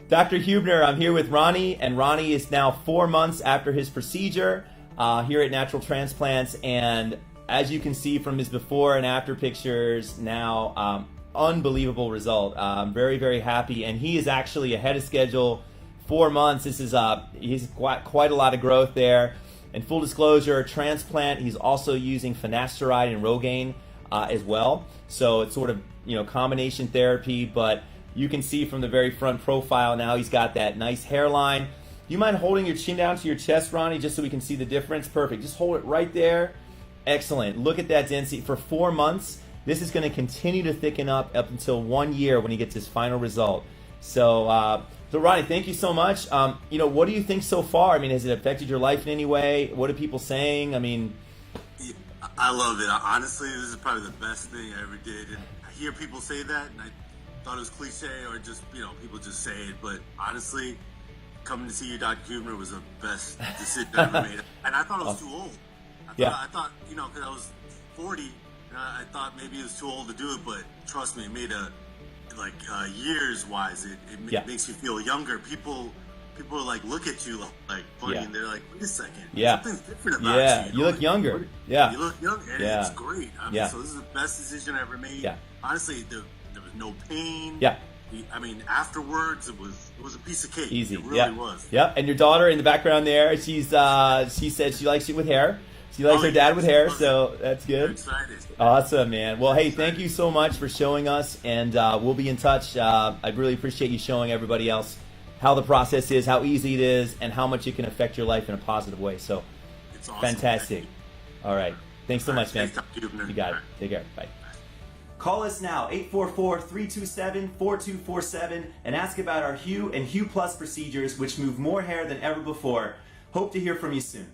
Dr. Hubner, I'm here with Ronnie, and Ronnie is now 4 months after his procedure here at Natural Transplants, and as you can see from his before and after pictures now, unbelievable result. I'm very, very happy, and he is actually ahead of schedule. 4 months. This is he's quite a lot of growth there. And full disclosure, Transplant, he's also using finasteride and Rogaine as well. So it's sort of, combination therapy, but you can see from the very front profile now he's got that nice hairline. Do you mind holding your chin down to your chest, Ronnie, just so we can see the difference? Perfect. Just hold it right there. Excellent. Look at that density. For 4 months, this is going to continue to thicken up until 1 year when he gets his final result. So, Ronnie, thank you so much. What do you think so far? I mean, has it affected your life in any way? What are people saying? I mean, I love it. Honestly, this is probably the best thing I ever did. And I hear people say that, and I thought it was cliche or just, people just say it. But honestly, coming to see you, Dr. Hubner, was the best decision I ever made. And I thought I was too old. I thought, because I was 40, and I thought maybe it was too old to do it. But trust me, it made years-wise, it makes you feel younger. People look at you like funny, and they're like, wait a second, something's different about you. You look younger. You look younger, and it's great. So this is the best decision I ever made. Honestly, there was no pain. I mean, afterwards, it was a piece of cake. Easy. It really was. And your daughter in the background there, she said she likes you with hair. She likes her dad with hair, so that's good. I'm excited. Awesome, man. Well, hey, thank you so much for showing us, and we'll be in touch. I really appreciate you showing everybody else how the process is, how easy it is, and how much it can affect your life in a positive way. So, it's awesome. Fantastic. All right. Thanks so much, man. You got it. Take care. Bye. Call us now, 844-327-4247, and ask about our Hue and Hue Plus procedures, which move more hair than ever before. Hope to hear from you soon.